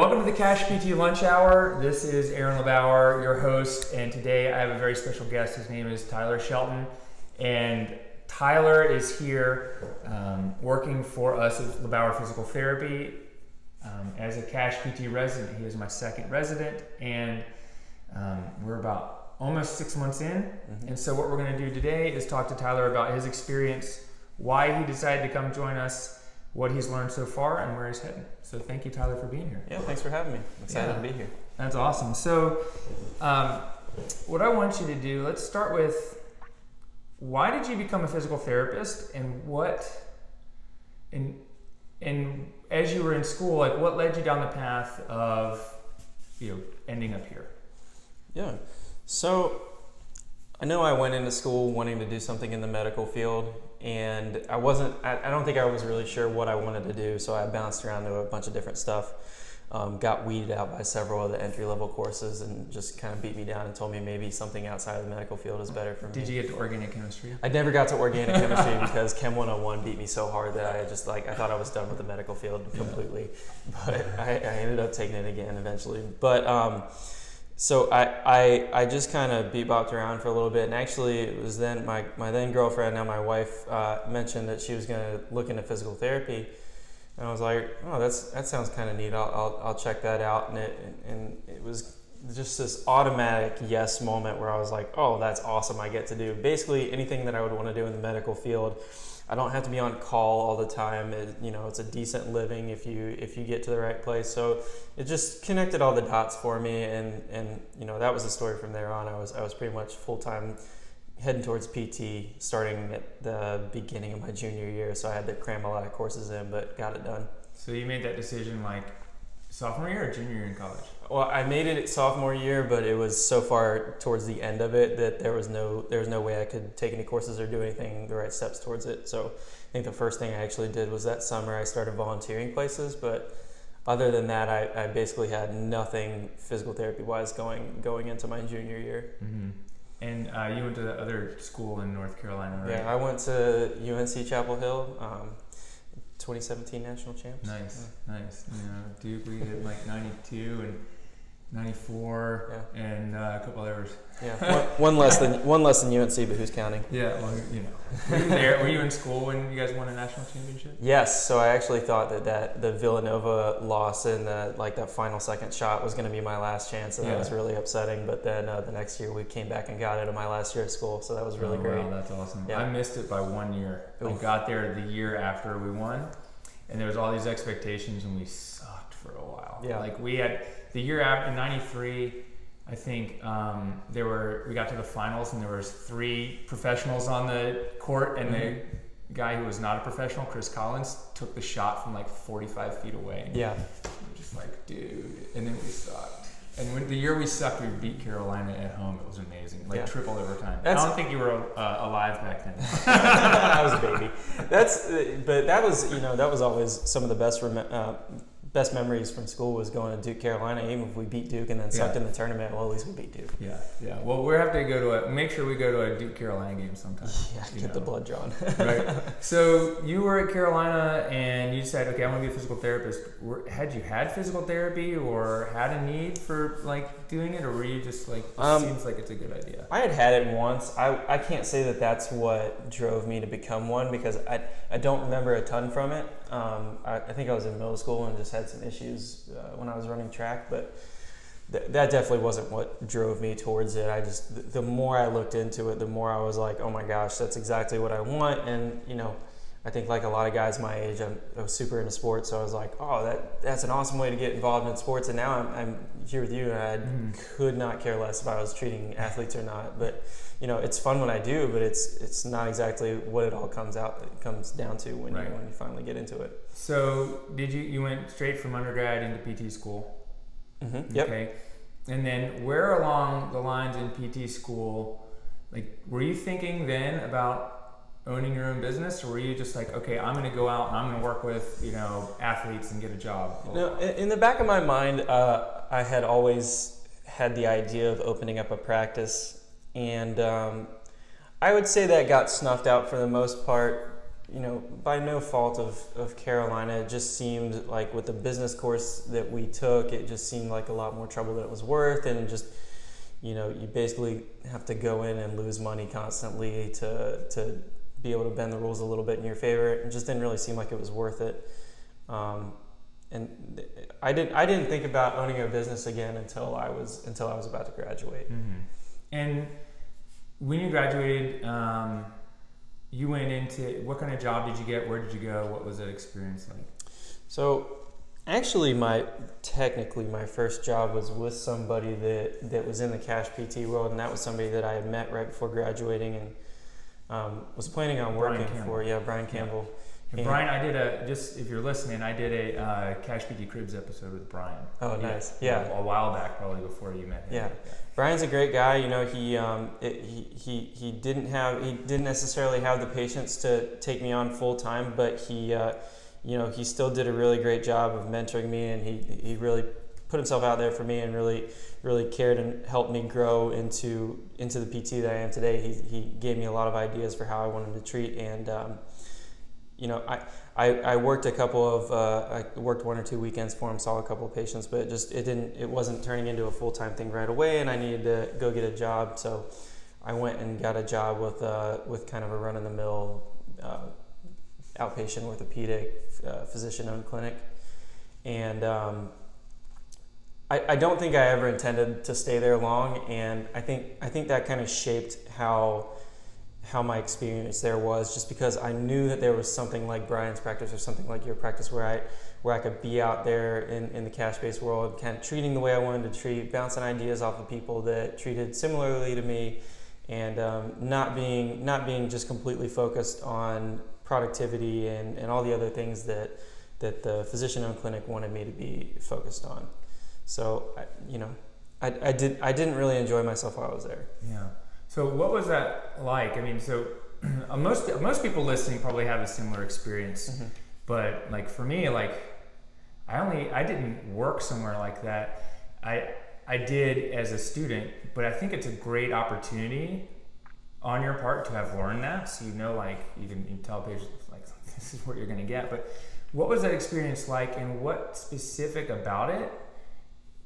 Welcome to the CashPT Lunch Hour. This is Aaron LeBauer, your host, and today I have a very special guest. His name is Tyler Shelton, and Tyler is here working for us at LeBauer Physical Therapy as a CashPT resident. He is my second resident, and we're about almost 6 months in. And so what we're going to do today is talk to Tyler about his experience, why he decided to come join us, what he's learned so far, and where he's heading. So thank you, Tyler, for being here. Yeah, thanks for having me. I'm excited to be here. That's awesome. So what I want you to do, let's start with, why did you become a physical therapist, and as you were in school, like what led you down the path of ending up here? Yeah. So I know I went into school wanting to do something in the medical field, and I don't think I was really sure what I wanted to do, so I bounced around to a bunch of different stuff. Got weeded out by several of the entry-level courses and just kind of beat me down and told me maybe something outside of the medical field is better for me. Did you get to organic chemistry? I never got to organic chemistry because Chem 101 beat me so hard that I thought I was done with the medical field completely. But I ended up taking it again eventually. But so I just kind of bebopped around for a little bit, and actually it was then my then girlfriend, now my wife, mentioned that she was going to look into physical therapy. And I was like, oh, that sounds kind of neat. I'll check that out. And it was just this automatic yes moment where I was like, oh, that's awesome. I get to do basically anything that I would want to do in the medical field. I don't have to be on call all the time. It's a decent living if you get to the right place. So it just connected all the dots for me, and that was the story from there on. I was pretty much full time heading towards PT starting at the beginning of my junior year, so I had to cram a lot of courses in, but got it done. So you made that decision like sophomore year or junior year in college? Well, I made it sophomore year, but it was so far towards the end of it that there was no way I could take any courses or do anything the right steps towards it. So I think the first thing I actually did was that summer I started volunteering places, but other than that, I basically had nothing physical therapy wise going into my junior year. Mm-hmm. And you went to the other school in North Carolina, right? Yeah, I went to UNC Chapel Hill, 2017 national champs. Nice. Duke, we did like 92 and 94, and a couple others. Yeah, one less than UNC, but who's counting? Yeah, well, Were you there? Were you in school when you guys won a national championship? Yes. So I actually thought that the Villanova loss in that final second shot was going to be my last chance, and that was really upsetting. But then the next year we came back and got it in my last year at school, so that was really great. Wow, that's awesome. Yeah. I missed it by 1 year. Oof. I got there the year after we won, and there was all these expectations, and we sucked for a while. Yeah. Like we had the year after in '93. I think we got to the finals, and there was 3 professionals on the court, and the guy who was not a professional, Chris Collins, took the shot from like 45 feet away. Yeah. We were just like, dude. And then we sucked. And when the year we sucked, we beat Carolina at home. It was amazing, triple overtime. I don't think you were alive back then. I was a baby. But that was always some of the best memories from school was going to Duke, Carolina. Even if we beat Duke and then sucked in the tournament, well, at least we beat Duke. Yeah. Well, we'll have to make sure we go to a Duke Carolina game sometime. Yeah, get the blood drawn. Right. So you were at Carolina and you decided, okay, I'm going to be a physical therapist. Had you had physical therapy or had a need for doing it, or were you just like, it seems like it's a good idea? I had it once. I can't say that that's what drove me to become one, because I don't remember a ton from it. I think I was in middle school and just had some issues when I was running track, but that definitely wasn't what drove me towards it. The more I looked into it, the more I was like, oh my gosh, that's exactly what I want. And I think like a lot of guys my age, I was super into sports, so I was like, oh, that's an awesome way to get involved in sports. And now I'm here with you, and I could not care less if I was treating athletes or not. But it's fun when I do, but it's not exactly what it all comes down to when you finally get into it. So you went straight from undergrad into PT school? Mm-hmm. Yep. Okay. And then where along the lines in PT school, were you thinking then about owning your own business, or were you just like, okay, I'm going to go out and I'm going to work with athletes and get a job? No, in the back of my mind, I had always had the idea of opening up a practice, and I would say that got snuffed out for the most part by no fault of Carolina, it just seemed like with the business course that we took, it just seemed like a lot more trouble than it was worth, and just, you basically have to go in and lose money constantly to be able to bend the rules a little bit in your favor. It just didn't really seem like it was worth it. And I didn't think about owning a business again until I was about to graduate. Mm-hmm. And when you graduated, you went into, what kind of job did you get? Where did you go? What was that experience like? So actually technically my first job was with somebody that was in the CashPT world, and that was somebody that I had met right before graduating and was planning on working for. Yeah, Brian Campbell. And Brian, I did just if you're listening, I did a CashPT Cribs episode with Brian. Oh, nice. Yeah. A while back, probably before you met him. Yeah. Brian's a great guy. He didn't necessarily have the patience to take me on full time, but he still did a really great job of mentoring me, and he really put himself out there for me and really cared and helped me grow into the PT that I am today. He gave me a lot of ideas for how I wanted to treat, and I worked I worked 1 or 2 weekends for him, saw a couple of patients, but it wasn't turning into a full-time thing right away, and I needed to go get a job. So I went and got a job with kind of a run-of-the-mill outpatient orthopedic physician-owned clinic. And I don't think I ever intended to stay there long, and I think that kind of shaped how my experience there was, just because I knew that there was something like Brian's practice or something like your practice where I could be out there in the cash-based world, kind of treating the way I wanted to treat, bouncing ideas off of people that treated similarly to me, and not being just completely focused on productivity and all the other things that the physician-owned clinic wanted me to be focused on. So I didn't really enjoy myself while I was there. Yeah. So what was that like? I mean, so most people listening probably have a similar experience, mm-hmm. but like for me, like I didn't work somewhere like that. I did as a student, but I think it's a great opportunity on your part to have learned that. So like you can tell patients like this is what you're going to get. But what was that experience like, and what specific about it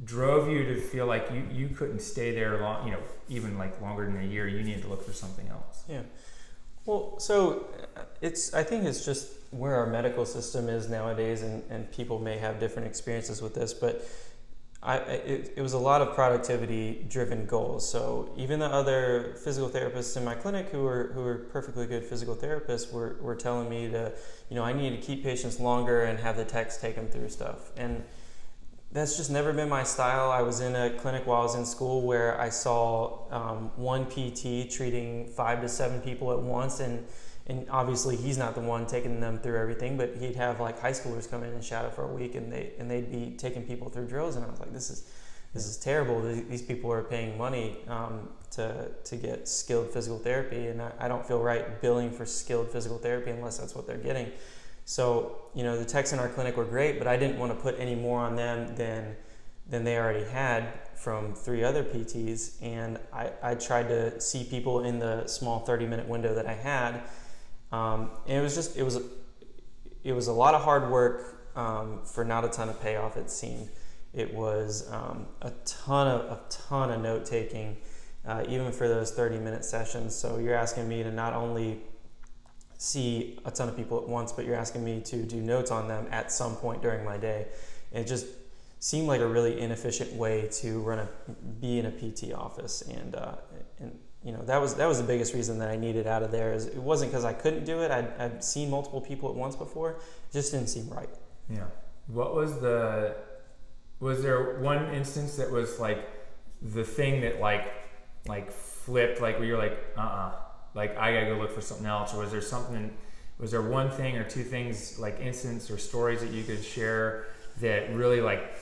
drove you to feel like you couldn't stay there long, even like longer than a year? You needed to look for something else. Yeah. Well, so I think it's just where our medical system is nowadays, and people may have different experiences with this, but it was a lot of productivity driven goals. So even the other physical therapists in my clinic who were perfectly good physical therapists were telling me to, I need to keep patients longer and have the techs take them through stuff. And that's just never been my style. I was in a clinic while I was in school where I saw one PT treating 5 to 7 people at once, and obviously he's not the one taking them through everything, but he'd have like high schoolers come in and shadow for a week, and they'd be taking people through drills, and I was like, this is terrible. These people are paying money to get skilled physical therapy, and I don't feel right billing for skilled physical therapy unless that's what they're getting. So, the techs in our clinic were great, but I didn't want to put any more on them than they already had from 3 other PTs. And I tried to see people in the small 30-minute window that I had. And it was a lot of hard work for not a ton of payoff, it seemed. It was a ton of note taking, even for those 30-minute sessions. So you're asking me to not only see a ton of people at once, but you're asking me to do notes on them at some point during my day. And it just seemed like a really inefficient way to be in a PT office. And that was the biggest reason that I needed out of there. Is it wasn't because I couldn't do it. I'd seen multiple people at once before. It just didn't seem right. Yeah. Was there one instance that was like the thing that like flipped, like where you're like, like I gotta go look for something else? Or was there one thing or 2 things, like incidents or stories that you could share that really like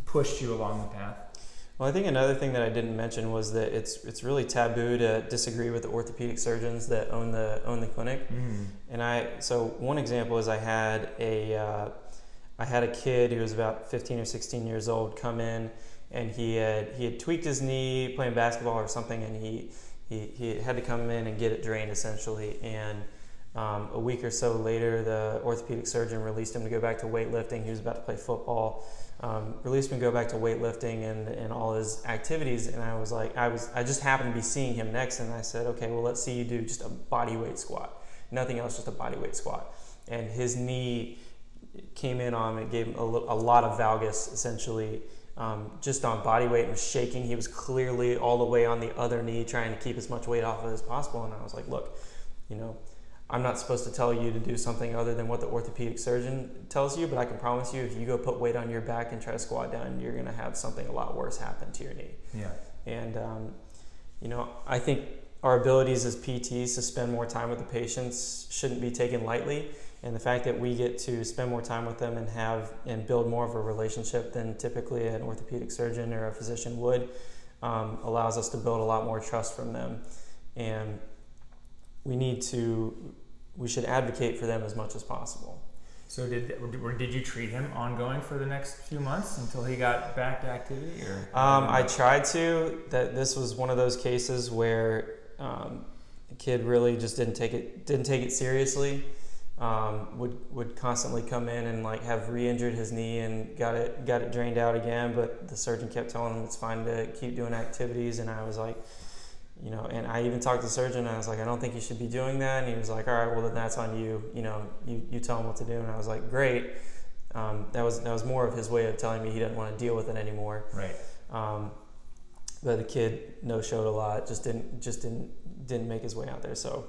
pushed you along the path? Well, I think another thing that I didn't mention was that it's really taboo to disagree with the orthopedic surgeons that own the clinic. Mm-hmm. And so one example is I had a kid who was about 15 or 16 years old come in, and he had tweaked his knee playing basketball or something, and he had to come in and get it drained essentially. And A week or so later, the orthopedic surgeon released him to go back to weightlifting. He was about to play football. Released him to go back to weightlifting and all his activities. And I was like, I just happened to be seeing him next, and I said, okay, well, let's see you do just a body weight squat. Nothing else, just a body weight squat. And his knee came in on it, gave him a lot of valgus, essentially, just on body weight, and was shaking. He was clearly all the way on the other knee, trying to keep as much weight off of as possible. And I was like, look, I'm not supposed to tell you to do something other than what the orthopedic surgeon tells you, but I can promise you, if you go put weight on your back and try to squat down, you're going to have something a lot worse happen to your knee. Yeah. And, I think our abilities as PTs to spend more time with the patients shouldn't be taken lightly. And the fact that we get to spend more time with them and build more of a relationship than typically an orthopedic surgeon or a physician would, allows us to build a lot more trust from them. And we should advocate for them as much as possible. So did you treat him ongoing for the next few months until he got back to activity? Or I tried to. This was one of those cases where the kid really just didn't take it seriously. Would constantly come in and have re-injured his knee and got it drained out again, but the surgeon kept telling him it's fine to keep doing activities. And I was like, and I even talked to the surgeon, and I was like, I don't think you should be doing that. And he was like, all right, well, then that's on you. You tell him what to do. And I was like, great. That was more of his way of telling me he didn't want to deal with it anymore. Right. But the kid no-showed a lot, just didn't make his way out there. So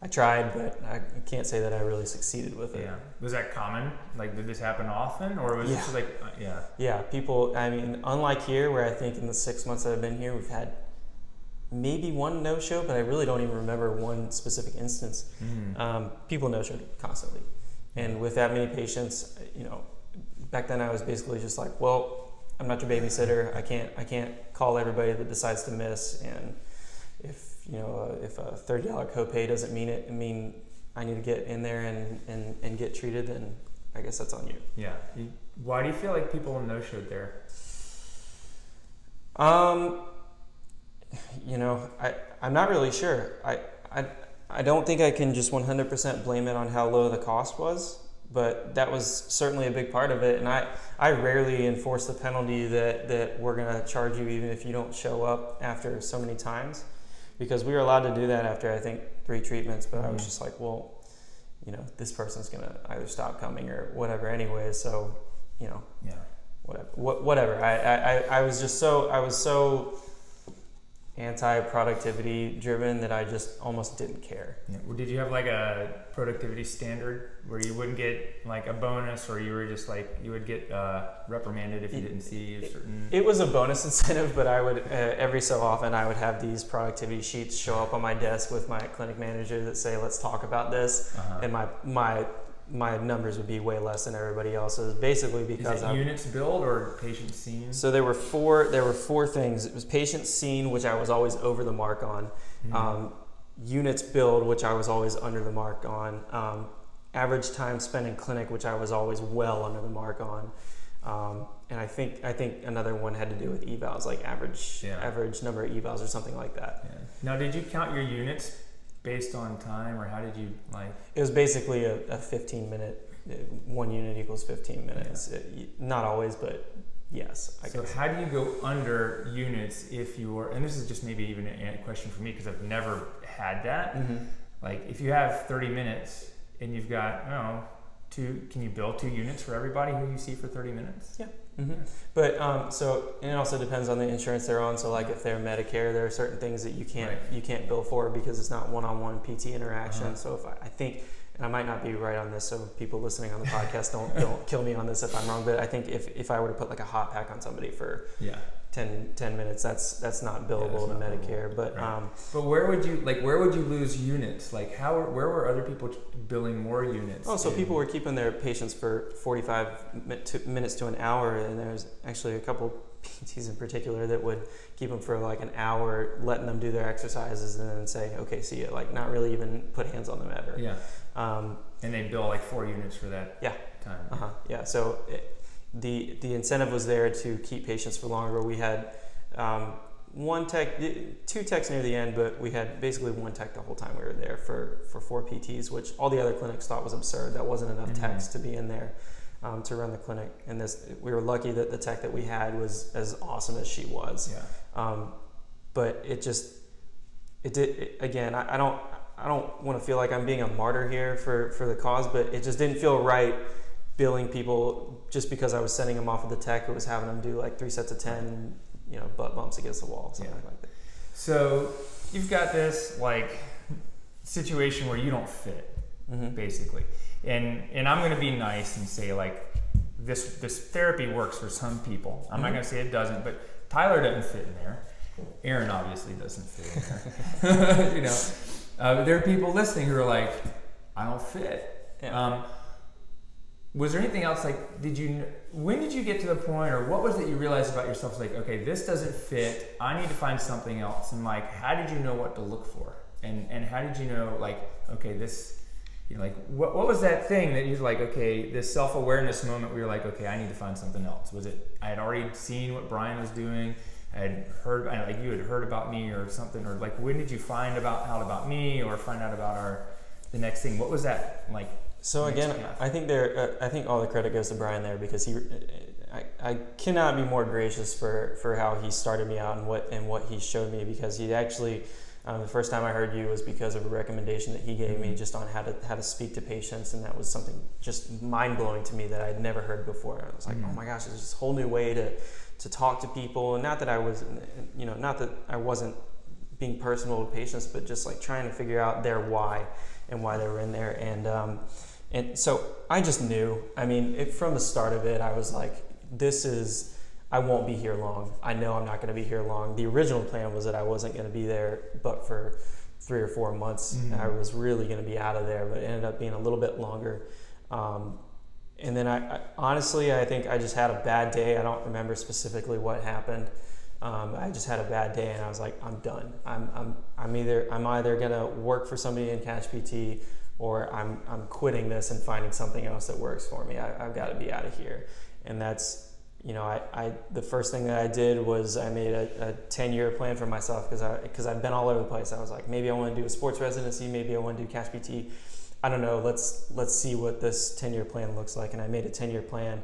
I tried, but I can't say that I really succeeded with it. Yeah. Was that common? Did this happen often, or was it just yeah? Yeah. People. I mean, unlike here, where I think in the 6 months that I've been here, we've had maybe one no-show, but I really don't even remember one specific instance. People no-showed constantly, and with that many patients, back then I was basically just like, well, I'm not your babysitter. I can't call everybody that decides to miss, and if a $30 copay doesn't mean I need to get in there and get treated, then I guess that's on you. Yeah. Why do you feel like people no-showed there? I'm not really sure. I don't think I can just 100% blame it on how low the cost was, but that was certainly a big part of it. And I rarely enforce the penalty that we're going to charge you even if you don't show up after so many times, because we were allowed to do that after, I think, 3 treatments, but I was just like, well, this person's going to either stop coming or whatever anyway, so, yeah, whatever. I was so anti-productivity driven that I just almost didn't care. Yeah. Well, did you have a productivity standard where you wouldn't get a bonus, or you were just you would get reprimanded if you didn't see a certain... It was a bonus incentive, but I would every so often I would have these productivity sheets show up on my desk with my clinic manager that say, let's talk about this. And my numbers would be way less than everybody else's, basically because... Is it units billed or patients seen? So there were four things. It was patients seen, which I was always over the mark on. Units billed, which I was always under the mark on. Average time spent in clinic, which I was always well under the mark on. And I think another one had to do with evals, average number of evals or something like that. Yeah. Now, did you count your units based on time, or how did you It was basically a 15-minute, 1 unit equals 15 minutes. Yeah. Not always, but yes, I guess. So how do you go under units if you were, and this is just maybe even a question for me because I've never had that. If you have 30 minutes and you've got, can you bill 2 units for everybody who you see for 30 minutes? Yeah. But and it also depends on the insurance they're on. So if they're Medicare, there are certain things that you can't bill for because it's not one-on-one PT interaction. So if I think, and I might not be right on this, so people listening on the podcast don't kill me on this if I'm wrong, but I think if I were to put a hot pack on somebody for 10 minutes, that's not billable to Medicare. But but where would you lose units? Where were other people billing more units? Oh, so people were keeping their patients for 45 minutes to an hour, and there's actually a couple PTs in particular that would keep them for an hour, letting them do their exercises and then say, okay, see you, not really even put hands on them ever. Yeah. And they bill 4 units for that time. Yeah. So the incentive was there to keep patients for longer. We had two techs near the end, but we had basically one tech the whole time we were there for 4 PTs, which all the other clinics thought was absurd. That wasn't enough techs to be in there to run the clinic. And we were lucky that the tech that we had was as awesome as she was. Yeah. But again, I don't want to feel like I'm being a martyr here for the cause, but it just didn't feel right billing people just because I was sending them off with the tech who was having them do like 3 sets of 10, butt bumps against the wall, something like that. So you've got this like situation where you don't fit, basically, and I'm going to be nice and say like this therapy works for some people. I'm not going to say it doesn't, but Tyler doesn't fit in there. Aaron obviously doesn't fit in there. There are people listening who are like, I don't fit. Yeah. Was there anything else, like, when did you get to the point, or what was it you realized about yourself, like, okay, this doesn't fit, I need to find something else, and like, how did you know what to look for? And how did you know, like, okay, this, like, what was that thing that you're like, okay, this self-awareness moment where you're like, okay, I need to find something else? Was it, I had already seen what Brian was doing, I had heard, like, you had heard about me or something, or like, when did you find out about me, or find out about the next thing? What was that, like? So again, I think all the credit goes to Brian there, because I cannot be more gracious for how he started me out and what he showed me, because he actually, the first time I heard you was because of a recommendation that he gave me just on how to speak to patients, and that was something just mind blowing to me that I'd never heard before. I was like, oh my gosh, there's this whole new way to talk to people, and not that I wasn't being personal with patients, but just like trying to figure out their why and why they were in there. And so I just knew, from the start of it, I was like, I won't be here long. I know I'm not going to be here long. The original plan was that I wasn't going to be there but for 3 or 4 months. I was really going to be out of there, but it ended up being a little bit longer. And then I honestly, I think I just had a bad day. I don't remember specifically what happened. I just had a bad day, and I was like, I'm done. I'm either going to work for somebody in CashPT, or I'm quitting this and finding something else that works for me. I've got to be out of here. And that's, the first thing that I did was I made a 10-year plan for myself, because I've been all over the place. I was like, maybe I want to do a sports residency, maybe I want to do CashPT. I don't know, let's see what this 10-year plan looks like. And I made a 10-year plan.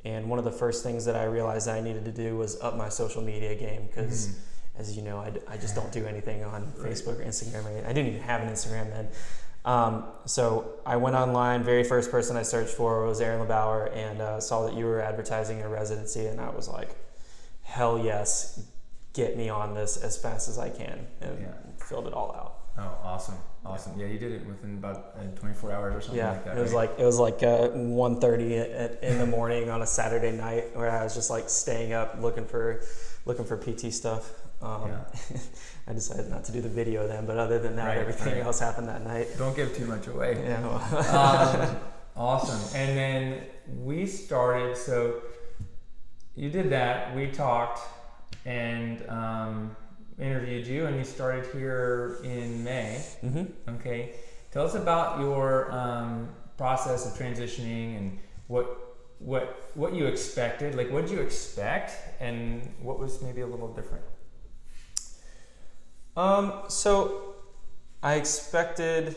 And one of the first things that I realized I needed to do was up my social media game, because as you know, I just don't do anything on Facebook or Instagram. I didn't even have an Instagram then. So I went online. Very first person I searched for was Aaron LeBauer, and saw that you were advertising a residency, and I was like, hell yes, get me on this as fast as I can, and filled it all out. Oh, awesome. Yeah, you did it within about 24 hours or something like that. It was like 1:30 in the morning on a Saturday night, where I was just like staying up looking for PT stuff. I decided not to do the video then, but other than that, everything else happened that night. Don't give too much away. Yeah. Awesome. And then we started, so you did that, we talked, and interviewed you, and you started here in May. Okay. Tell us about your process of transitioning, and what you expected. Like, what did you expect, and what was maybe a little different? So I expected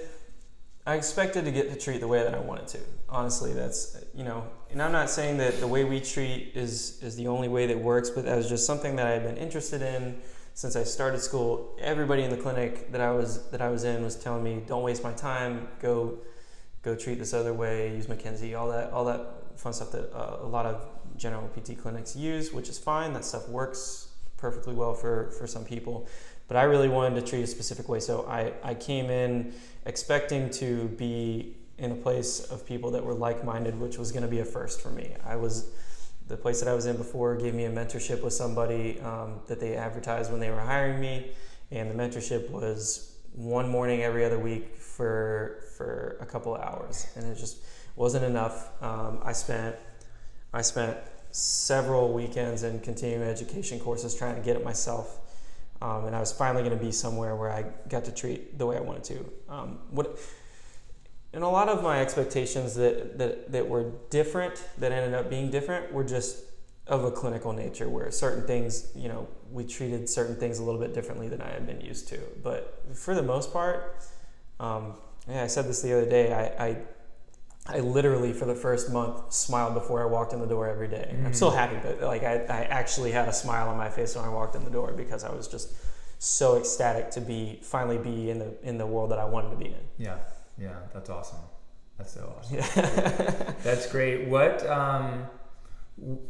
to get to treat the way that I wanted to. Honestly, that's, and I'm not saying that the way we treat is the only way that works, but that was just something that I had been interested in since I started school. Everybody in the clinic that I was in was telling me, don't waste my time, go treat this other way, use McKenzie, all that fun stuff that a lot of general PT clinics use, which is fine. That stuff works perfectly well for some people. But I really wanted to treat a specific way. So I came in expecting to be in a place of people that were like-minded, which was going to be a first for me. The place that I was in before gave me a mentorship with somebody that they advertised when they were hiring me. And the mentorship was one morning every other week for a couple of hours. And it just wasn't enough. I spent several weekends in continuing education courses trying to get it myself. And I was finally going to be somewhere where I got to treat the way I wanted to. And a lot of my expectations that were different, that ended up being different, were just of a clinical nature where certain things, we treated certain things a little bit differently than I had been used to. But for the most part, I said this the other day, I literally for the first month smiled before I walked in the door every day. I'm still happy, but like I actually had a smile on my face when I walked in the door because I was just so ecstatic to finally be in the world that I wanted to be in. Yeah, that's awesome. That's so awesome. Yeah. That's great. What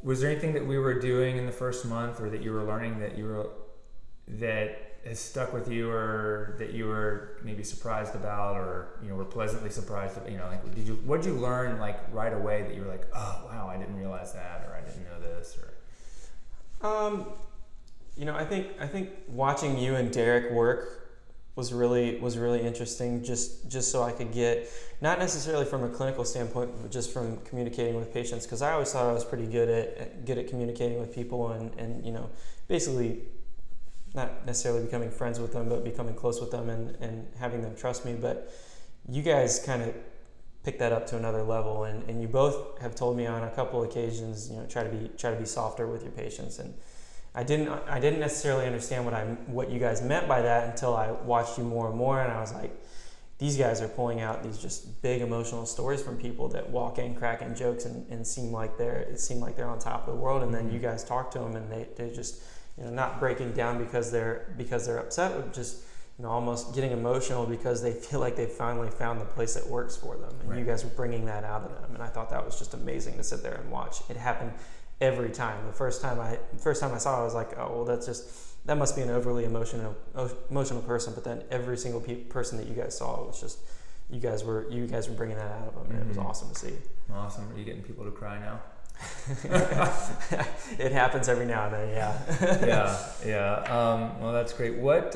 was there anything that we were doing in the first month, or that you were learning that has stuck with you, or that you were maybe surprised about, or were pleasantly surprised? Like what did you learn like right away that you were like, oh wow, I didn't realize that, or I didn't know this, or? I think watching you and Derek work was really interesting. Just so I could get, not necessarily from a clinical standpoint, but just from communicating with patients, because I always thought I was pretty good at communicating with people and basically not necessarily becoming friends with them, but becoming close with them and having them trust me. But you guys kind of picked that up to another level, and you both have told me on a couple occasions, try to be softer with your patients. And I didn't necessarily understand what you guys meant by that until I watched you more and more, and I was like, these guys are pulling out these just big emotional stories from people that walk in cracking jokes and seem like they're on top of the world, and then you guys talk to them and they just not breaking down because they're upset, but just almost getting emotional because they feel like they finally found the place that works for them, and you guys were bringing that out of them. And I thought that was just amazing to sit there and watch. It happened every time. The first time I saw it, I was like, oh well, that must be an overly emotional person. But then every single person that you guys saw, it was just you guys were bringing that out of them, and it was awesome to see. Awesome. Are you getting people to cry now? It happens every now and then. Yeah. Well, that's great. What?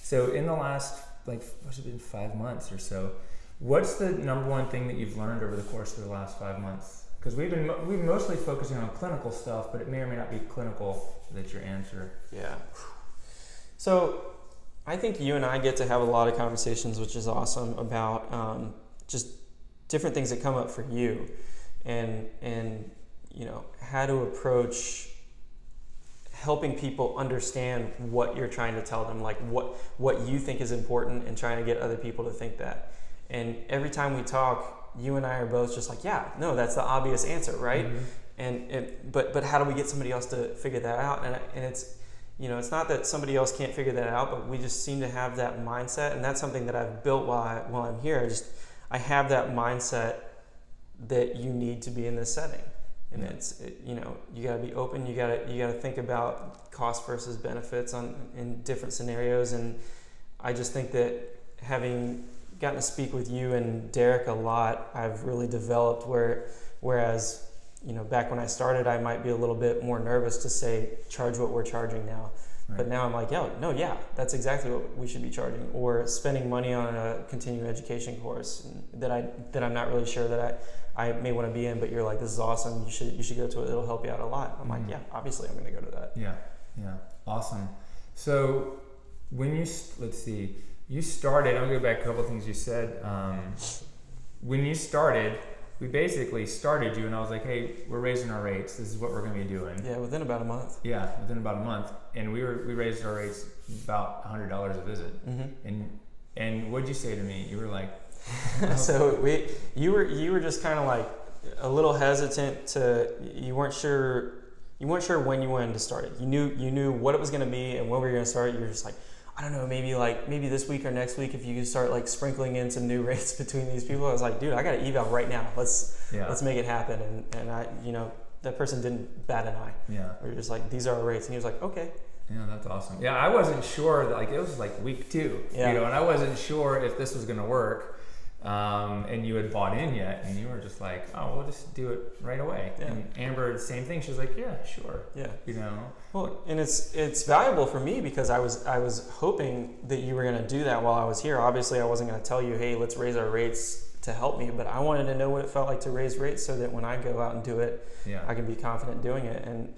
So in the last what's it been, 5 months or so? What's the number one thing that you've learned over the course of the last 5 months? Because we've been mostly focusing on clinical stuff, but it may or may not be clinical that's your answer. Yeah. So I think you and I get to have a lot of conversations, which is awesome, about just different things that come up for you, and how to approach helping people understand what you're trying to tell them, like what you think is important, and trying to get other people to think that. And every time we talk, you and I are both just like, yeah, no, that's the obvious answer, right? But how do we get somebody else to figure that out? And it's it's not that somebody else can't figure that out, but we just seem to have that mindset, and that's something that I've built while I'm here. I have that mindset that you need to be in this setting, and you got to be open. You got to think about cost versus benefits in different scenarios, and I just think that having gotten to speak with you and Derek a lot, I've really developed whereas back when I started, I might be a little bit more nervous to say charge what we're charging now. Right. But now I'm like, that's exactly what we should be charging. Or spending money on a continuing education course that I'm not really sure that I may want to be in, but you're like, this is awesome, you should go to it, it'll help you out a lot. I'm like, yeah, obviously I'm going to go to that. Yeah, awesome. So when you started, I'm going to go back a couple of things you said. When you started, we basically started you, and I was like, hey, we're raising our rates. This is what we're going to be doing. Yeah, within about a month. Yeah, within about a month. And we raised our rates about $100 a visit. Mm-hmm. And what'd you say to me? You were like... So you were just kind of like a little hesitant you weren't sure when you wanted to start it. You knew what it was going to be and when we were going to start it. You were just like, I don't know, maybe this week or next week, if you could start like sprinkling in some new rates between these people. I was like, dude, I got to eval right now. Let's make it happen. And I, that person didn't bat an eye. Yeah. We were just like, these are our rates. And he was like, okay. Yeah, that's awesome. Yeah, I wasn't sure that, it was like week 2, and I wasn't sure if this was going to work. And you had bought in yet, and you were just like, oh, we'll just do it right away. Yeah. And Amber, the same thing. She was like, yeah, sure. Yeah. Well, and it's valuable for me because I was hoping that you were going to do that while I was here. Obviously, I wasn't going to tell you, hey, let's raise our rates to help me, but I wanted to know what it felt like to raise rates so that when I go out and do it, I can be confident doing it. And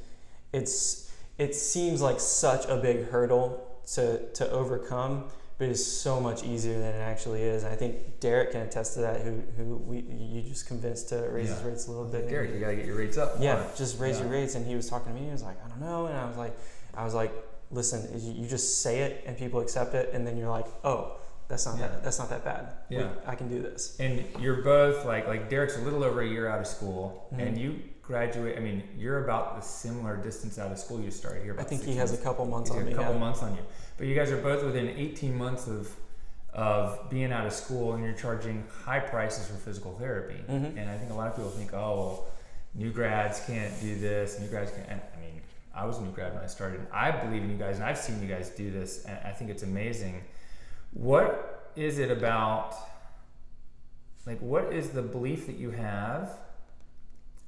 it seems like such a big hurdle to overcome. but it's so much easier than it actually is. And I think Derek can attest to that, you just convinced to raise his rates a little bit. Derek, you gotta get your rates up more. Yeah, just raise your rates. And he was talking to me, he was like, I don't know. And I was like, listen, you just say it and people accept it, and then you're like, oh, that's not that bad. Yeah. I can do this. And you're both like Derek's a little over a year out of school, and you graduate. I mean, you're about the similar distance out of school you started here. I think he has a couple months on me. A couple months on you, but you guys are both within 18 months of being out of school, and you're charging high prices for physical therapy. And I think a lot of people think, oh, well, new grads can't do this. New grads can't. And, I mean, I was a new grad when I started. I believe in you guys, and I've seen you guys do this, and I think it's amazing. What is it about, what is the belief that you have,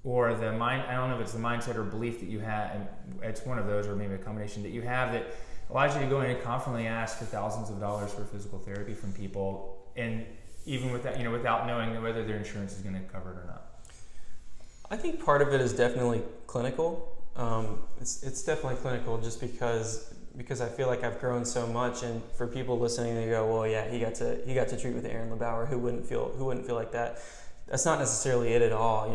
or the mind, I don't know if it's the mindset or belief that you have, and it's one of those, or maybe a combination that you have, that allows you to go in and confidently ask for thousands of dollars for physical therapy from people, and even with that, without knowing whether their insurance is going to cover it or not? I think part of it is definitely clinical. It's definitely clinical, just because I feel like I've grown so much, and for people listening, they go, well, yeah, he got to treat with Aaron LeBauer. Who wouldn't feel like that? That's not necessarily it at all.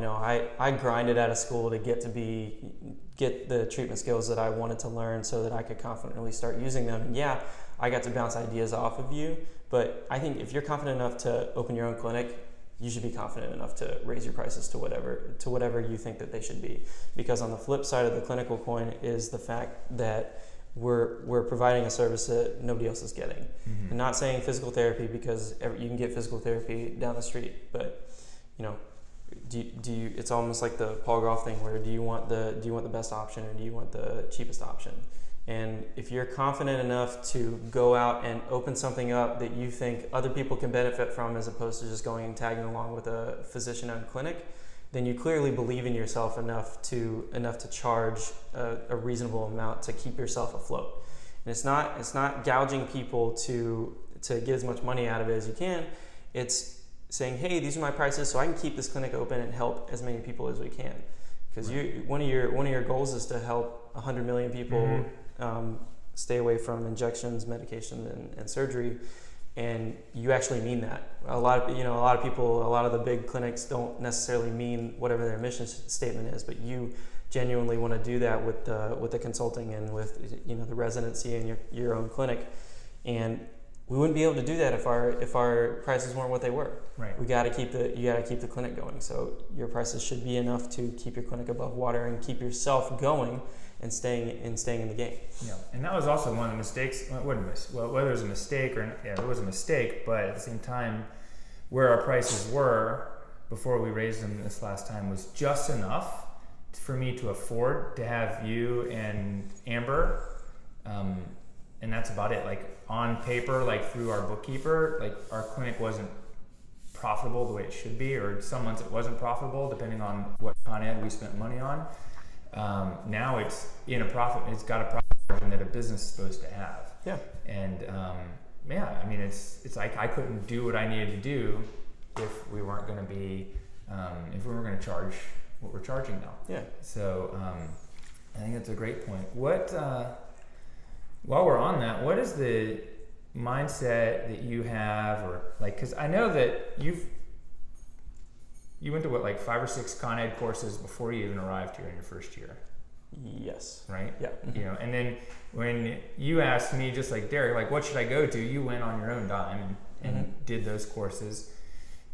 I grinded out of school to get the treatment skills that I wanted to learn, so that I could confidently start using them. And yeah, I got to bounce ideas off of you, but I think if you're confident enough to open your own clinic, you should be confident enough to raise your prices to whatever you think that they should be. Because on the flip side of the clinical coin is the fact that we're providing a service that nobody else is getting. I'm not saying physical therapy, because you can get physical therapy down the street, but do you, it's almost like the Paul Groff thing, where do you want the best option, or do you want the cheapest option? And if you're confident enough to go out and open something up that you think other people can benefit from, as opposed to just going and tagging along with a physician-owned clinic, then you clearly believe in yourself enough to charge a reasonable amount to keep yourself afloat. And it's not gouging people to get as much money out of it as you can. It's saying, hey, these are my prices, so I can keep this clinic open and help as many people as we can. Because one of your goals is to help 100 million people stay away from injections, medication, and surgery. And you actually mean that. A lot of people, a lot of the big clinics don't necessarily mean whatever their mission statement is, but you genuinely want to do that with the consulting and with the residency in your own clinic. And we wouldn't be able to do that if our prices weren't what they were. Right. You got to keep the clinic going. So your prices should be enough to keep your clinic above water and keep yourself going and staying in the game. Yeah, and that was also one of the mistakes. Whether it was a mistake or it was a mistake, but at the same time, where our prices were before we raised them this last time was just enough for me to afford to have you and Amber, and that's about it. Like on paper, like through our bookkeeper, like our clinic wasn't profitable the way it should be, or some months it wasn't profitable depending on what Con Ed we spent money on. Now it's in a profit. It's got a profit margin that a business is supposed to have. Yeah. And I mean, it's like I couldn't do what I needed to do if we weren't going to be, if we weren't going to charge what we're charging now. Yeah. So I think that's a great point. What, while we're on that, what is the mindset that you have, or like, because I know that you went to what, like 5 or 6 Con Ed courses before you even arrived here in your first year. Yes. Right? Yeah. And then when you asked me, just like Derek, like what should I go to? You went on your own dime and did those courses.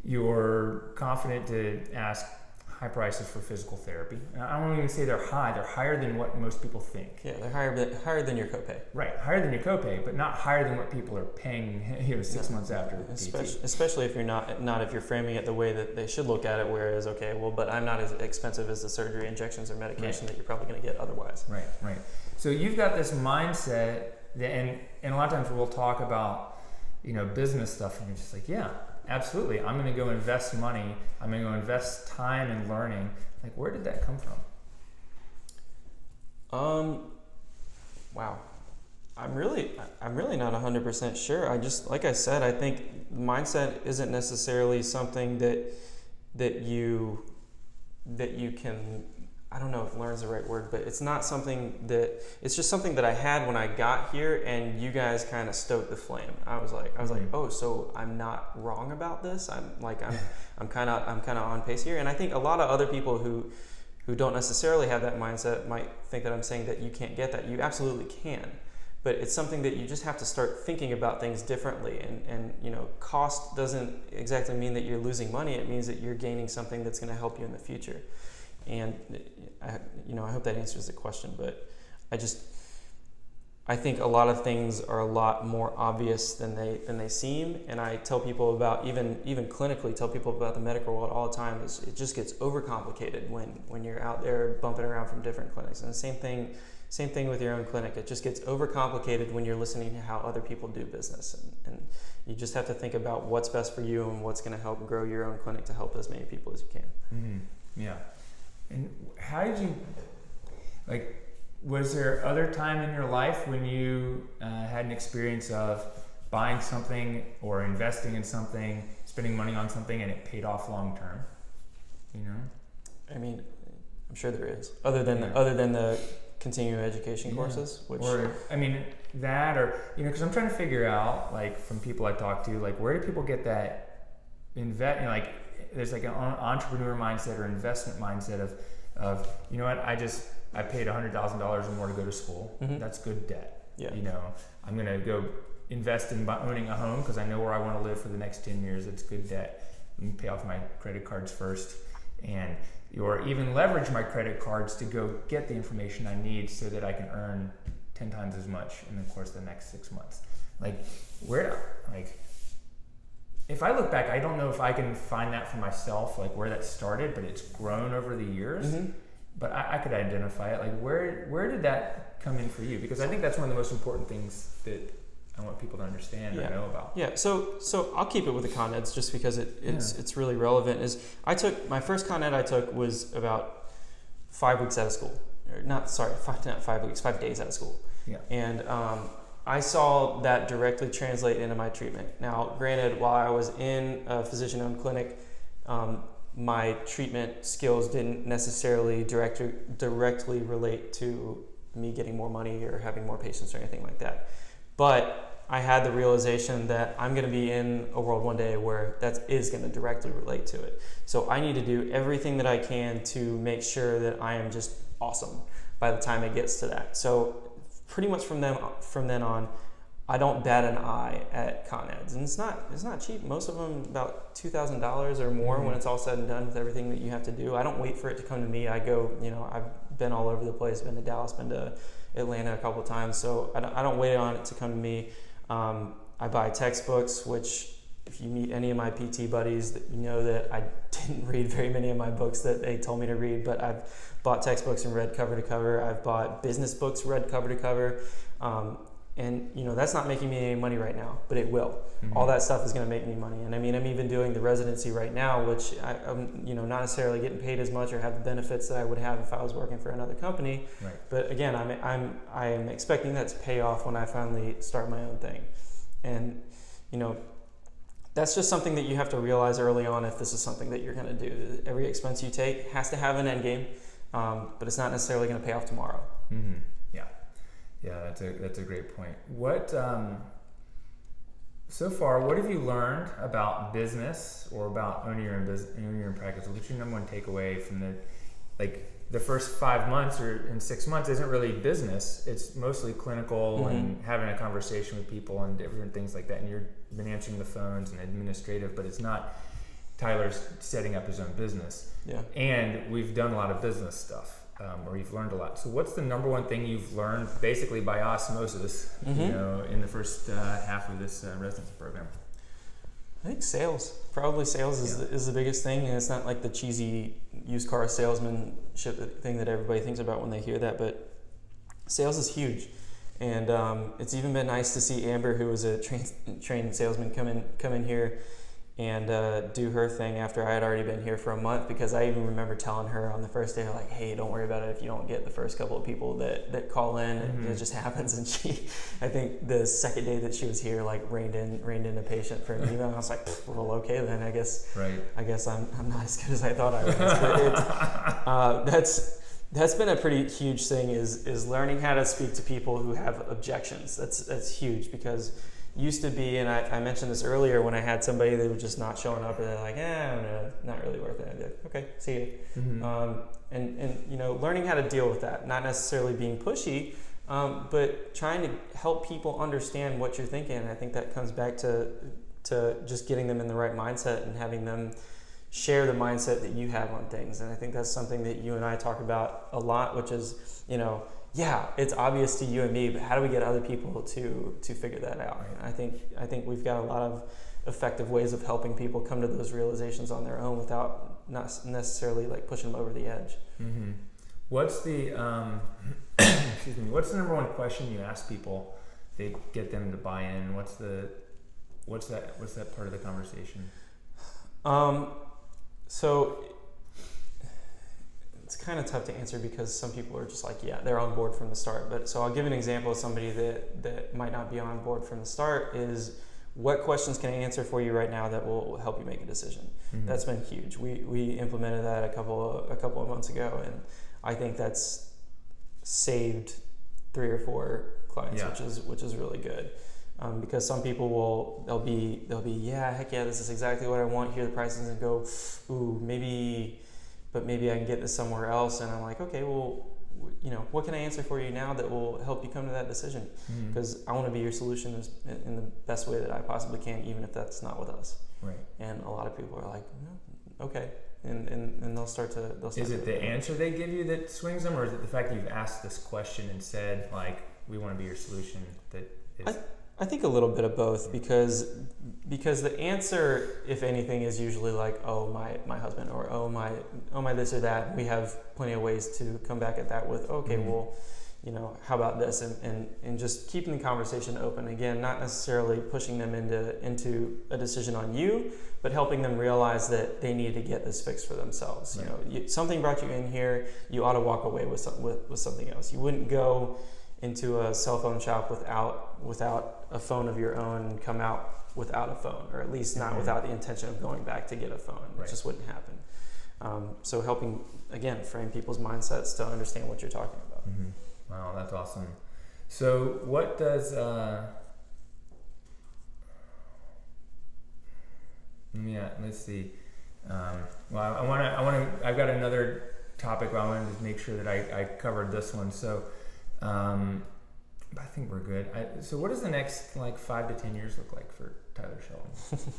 You're confident to ask high prices for physical therapy. And I don't even say they're high. They're higher than what most people think. Yeah, they're higher than your copay. Right, higher than your copay, but not higher than what people are paying 6 months after PT. Especially if you're not if you're framing it the way that they should look at it, whereas but I'm not as expensive as the surgery, injections, or medication that you're probably going to get otherwise. Right. So you've got this mindset that, and a lot of times we'll talk about business stuff, and you're just like, yeah, absolutely. I'm going to go invest money. I'm going to go invest time in learning. Like, where did that come from? Wow. I'm really not 100% sure. I just, like I said, I think mindset isn't necessarily something that you can. I don't know if learn is the right word, but it's not something that, it's just something that I had when I got here, and you guys kind of stoked the flame. I was like, oh, so I'm not wrong about this. I'm kind of on pace here. And I think a lot of other people who don't necessarily have that mindset might think that I'm saying that you can't get that. You absolutely can. But it's something that you just have to start thinking about things differently. And you know, cost doesn't exactly mean that you're losing money. It means that you're gaining something that's going to help you in the future. And I hope that answers the question. But I think a lot of things are a lot more obvious than they seem. And I tell people about, even clinically, tell people about the medical world all the time. It just gets overcomplicated when you're out there bumping around from different clinics. And the same thing with your own clinic. It just gets overcomplicated when you're listening to how other people do business. And you just have to think about what's best for you and what's going to help grow your own clinic to help as many people as you can. Mm-hmm. Yeah. And how did you, was there other time in your life when you had an experience of buying something or investing in something, spending money on something, and it paid off long term? You know? I mean, I'm sure there is. Other than the continuing education courses, which, or because I'm trying to figure out, like, from people I talk to, like, where do people get that there's like an entrepreneur mindset or investment mindset of you know what, I paid $100,000 or more to go to school. Mm-hmm. That's good debt. Yeah. You know, I'm gonna go invest in owning a home because I know where I want to live for the next 10 years. It's good debt. And pay off my credit cards first, or even leverage my credit cards to go get the information I need so that I can earn 10 times as much in the course of the next 6 months. If I look back, I don't know if I can find that for myself, like where that started, but it's grown over the years. Mm-hmm. But I could identify it. Like, where did that come in for you? Because I think that's one of the most important things that I want people to understand or know about. Yeah. So I'll keep it with the Con Eds just because it's really relevant. My first Con Ed I took was about 5 weeks out of school. 5 days out of school. Yeah. And I saw that directly translate into my treatment. Now, granted, while I was in a physician-owned clinic, my treatment skills didn't necessarily directly relate to me getting more money or having more patients or anything like that. But I had the realization that I'm going to be in a world one day where that is going to directly relate to it. So I need to do everything that I can to make sure that I am just awesome by the time it gets to that. So pretty much from then on, I don't bat an eye at Con Eds, and it's not cheap. Most of them about $2,000 or more when it's all said and done with everything that you have to do. I don't wait for it to come to me. I go, I've been all over the place. Been to Dallas, been to Atlanta a couple of times, so I don't wait on it to come to me. I buy textbooks, which if you meet any of my PT buddies, that you know that I didn't read very many of my books that they told me to read, but I've bought textbooks and read cover to cover. I've bought business books, read cover to cover. And that's not making me any money right now, but it will. Mm-hmm. All that stuff is going to make me money. And I mean, I'm even doing the residency right now, which I'm not necessarily getting paid as much or have the benefits that I would have if I was working for another company. Right. But again, I'm expecting that to pay off when I finally start my own thing. And that's just something that you have to realize early on if this is something that you're going to do. Every expense you take has to have an end game, but it's not necessarily going to pay off tomorrow. Mm-hmm. Yeah, that's a great point. What so far, what have you learned about business or about owning your own practice? What's your number one takeaway from the first 5 months or in 6 months isn't really business. It's mostly clinical and having a conversation with people and different things like that. And you've been answering the phones and administrative, but it's not Tyler's setting up his own business. Yeah. And we've done a lot of business stuff. Or you've learned a lot. So what's the number one thing you've learned basically by osmosis, in the first half of this residency program? I think sales. Probably sales is the biggest thing, and it's not like the cheesy used car salesmanship thing that everybody thinks about when they hear that, but sales is huge. And it's even been nice to see Amber, who was a trained salesman, come in here and do her thing after I had already been here for a month, because I even remember telling her on the first day, like, hey, don't worry about it if you don't get the first couple of people that call in. It just happens. And I think the second day that she was here, like, reined in a patient for an email. I was like, well, okay then, I guess I'm not as good as I thought I was. But That's been a pretty huge thing is learning how to speak to people who have objections. That's huge, because used to be, and I mentioned this earlier, when I had somebody that was just not showing up and they're like, no, not really worth it. I'd be like, okay, see you. Mm-hmm. And learning how to deal with that, not necessarily being pushy, but trying to help people understand what you're thinking. And I think that comes back to just getting them in the right mindset and having them share the mindset that you have on things. And I think that's something that you and I talk about a lot, which is, it's obvious to you and me, but how do we get other people to figure that out? And I think we've got a lot of effective ways of helping people come to those realizations on their own without not necessarily like pushing them over the edge. Mm-hmm. What's the what's the number one question you ask people to get them to buy in? What's that part of the conversation? So it's kind of tough to answer, because some people are just like, they're on board from the start. But so I'll give an example of somebody that might not be on board from the start is, what questions can I answer for you right now that will help you make a decision? Mm-hmm. That's been huge. We implemented that a couple of months ago, and I think that's saved 3 or 4 clients, which is really good. Because some people they'll be heck yeah, this is exactly what I want. Hear the prices and go, ooh, maybe I can get this somewhere else. And I'm like, okay, well, what can I answer for you now that will help you come to that decision? Because I want to be your solution in the best way that I possibly can, even if that's not with us. Right. And a lot of people are like, okay, and they'll start to. Is it the answer they give you that swings them, or is it the fact that you've asked this question and said, like, we want to be your solution that is? I think a little bit of both, because the answer, if anything, is usually like, oh, my husband, or oh my this or that. We have plenty of ways to come back at that with, okay, well, how about this, and just keeping the conversation open. Again, not necessarily pushing them into a decision on you, but helping them realize that they need to get this fixed for themselves. Right. Something brought you in here, you ought to walk away with something else. You wouldn't go into a cell phone shop without a phone of your own and come out without a phone, or at least not without the intention of going back to get a phone. Right. It just wouldn't happen. So helping, again, frame people's mindsets to understand what you're talking about. Mm-hmm. Wow, that's awesome. So what does let's see. I've got another topic, but I wanted to make sure that I covered this one. So I think we're good. So what does the next 5 to 10 years look like for Tyler Shelton?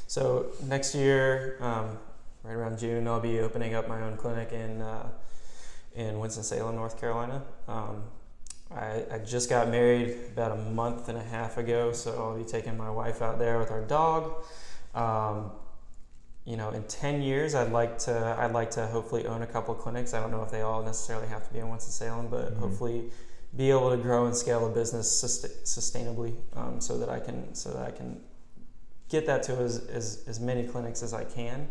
So next year, right around June, I'll be opening up my own clinic in Winston-Salem, North Carolina. I just got married about a month and a half ago, so I'll be taking my wife out there with our dog. In 10 years, I'd like to hopefully own a couple of clinics. I don't know if they all necessarily have to be in Winston-Salem, but hopefully be able to grow and scale a business sustainably, so that I can get that to as many clinics as I can.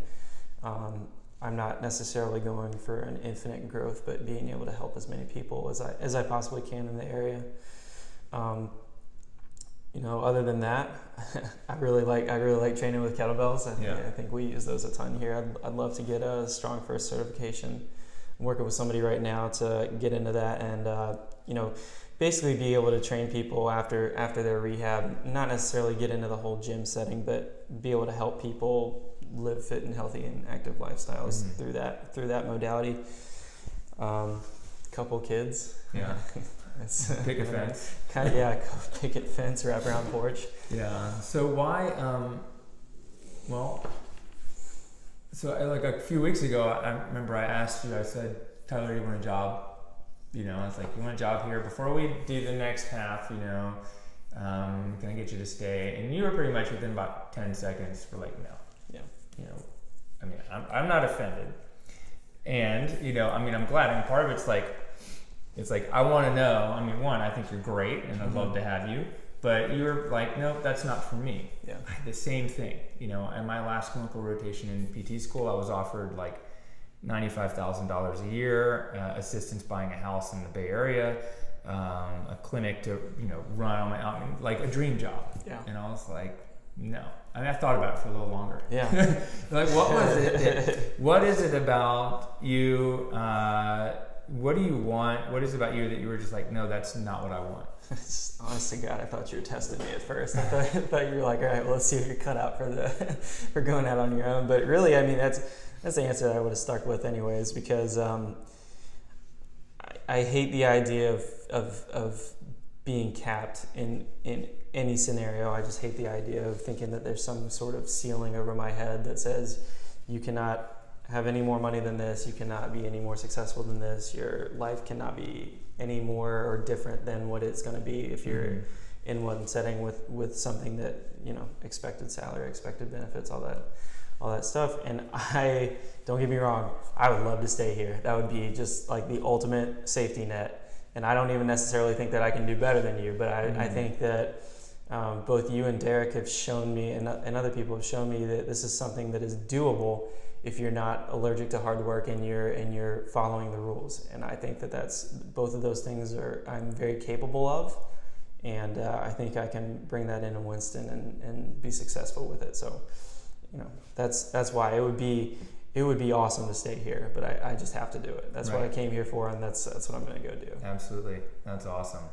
I'm not necessarily going for an infinite growth, but being able to help as many people as I possibly can in the area. Other than that, I really like training with kettlebells. I think we use those a ton here. I'd love to get a Strong First certification. I'm working with somebody right now to get into that, and basically be able to train people after their rehab. Not necessarily get into the whole gym setting, but be able to help people live fit and healthy and active lifestyles through that modality. Couple kids. Yeah. Picket fence. Picket fence, wrap around porch. Yeah. So why? So a few weeks ago, I remember I asked you. I said, Tyler, you want a job? I was like, you want a job here? Before we do the next half, can I get you to stay? And you were pretty much within about 10 seconds for like, no. Yeah. I'm not offended, and I'm glad. And part of it's like I want to know. One, I think you're great, and I'd love to have you. But you're like, no, that's not for me. Yeah. The same thing. In my last clinical rotation in PT school, I was offered like $95,000 a year, assistance buying a house in the Bay Area, a clinic to run on my own, like a dream job. Yeah. And I was like, no. I thought about it for a little longer. Yeah. Like, what was it? What is it about you what do you want? What is it about you that you were just like, no, that's not what I want? Honest to God, I thought you were testing me at first. I thought you were like, all right, well, let's see if you're cut out for going out on your own. But really, I mean, that's the answer that I would have stuck with anyways, because I hate the idea of being capped in any scenario. I just hate the idea of thinking that there's some sort of ceiling over my head that says you cannot have any more money than this, you cannot be any more successful than this, your life cannot be any more or different than what it's going to be if you're in one setting with something that, you know, expected salary, expected benefits, all that stuff. And don't get me wrong, I would love to stay here. That would be just like the ultimate safety net. And I don't even necessarily think that I can do better than you, but I think that both you and Derek have shown me, and other people have shown me, that this is something that is doable if you're not allergic to hard work and you're following the rules. And I think that that's both of those things I'm very capable of, and I think I can bring that into Winston and be successful with it. So, you know, that's why it would be awesome to stay here, but I just have to do it. That's what I came here for, and that's what I'm going to go do. Absolutely, that's awesome.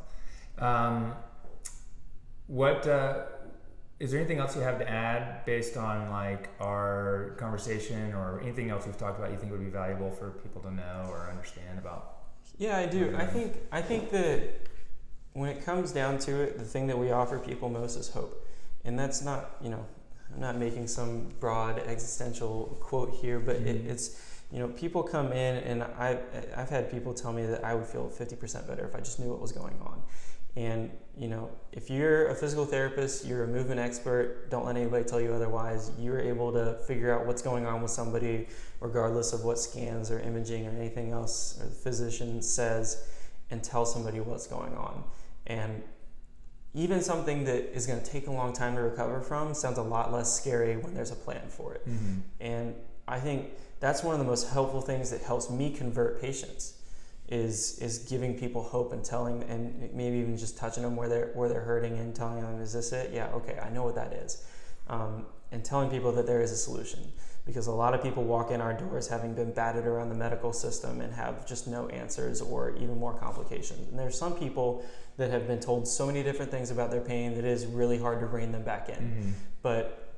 Is there anything else you have to add based on like our conversation, or anything else we've talked about you think would be valuable for people to know or understand about? Yeah, I do. I think that when it comes down to it, the thing that we offer people most is hope. And that's not, you know, I'm not making some broad existential quote here, but it's, you know, people come in, and I've had people tell me that I would feel 50% better if I just knew what was going on. And, you know, if you're a physical therapist, you're a movement expert, don't let anybody tell you otherwise. You're able to figure out what's going on with somebody regardless of what scans or imaging or anything else or the physician says, and tell somebody what's going on. And even something that is going to take a long time to recover from sounds a lot less scary when there's a plan for it. And I think that's one of the most helpful things that helps me convert patients. Is giving people hope and telling, and maybe even just touching them where they're hurting and telling them, is this it? Yeah, okay, I know what that is. And telling people that there is a solution, because a lot of people walk in our doors having been battered around the medical system and have just no answers or even more complications. And there's some people that have been told so many different things about their pain that it is really hard to rein them back in. But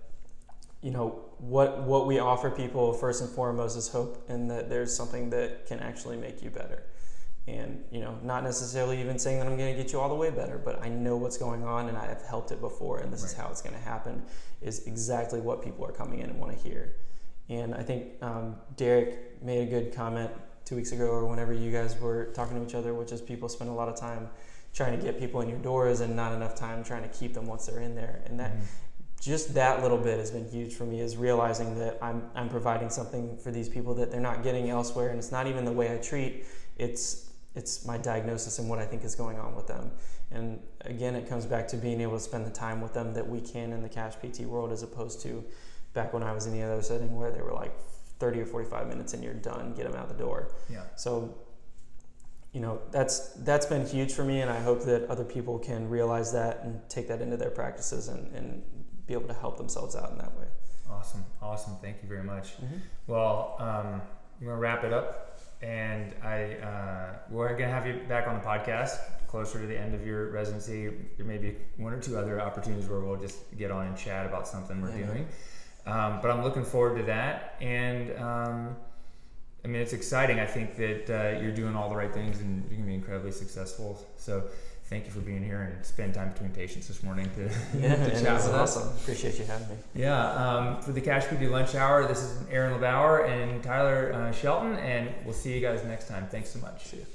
you know, what we offer people first and foremost is hope, and that there's something that can actually make you better. And, you know, not necessarily even saying that I'm going to get you all the way better, but I know what's going on and I have helped it before, and this is how it's going to happen, is exactly what people are coming in and want to hear. And I think Derek made a good comment 2 weeks ago, or whenever you guys were talking to each other, which is people spend a lot of time trying to get people in your doors and not enough time trying to keep them once they're in there. And that just that little bit has been huge for me, is realizing that I'm providing something for these people that they're not getting elsewhere. And it's not even the way I treat, it's my diagnosis and what I think is going on with them. And again, it comes back to being able to spend the time with them that we can in the CashPT world, as opposed to back when I was in the other setting where they were like 30 or 45 minutes and you're done, get them out the door. Yeah. So, you know, that's been huge for me, and I hope that other people can realize that and take that into their practices and be able to help themselves out in that way. Awesome. Thank you very much. Well, I'm going to wrap it up. And we're going to have you back on the podcast closer to the end of your residency. There may be one or two other opportunities where we'll just get on and chat about something we're doing. But I'm looking forward to that. And I mean, it's exciting. I think that you're doing all the right things and you're going to be incredibly successful. So thank you for being here and spend time between patients this morning to chat with us. Awesome. Appreciate you having me. Yeah. For the CashPT lunch hour, this is Aaron LeBauer and Tyler Shelton, and we'll see you guys next time. Thanks so much. See you.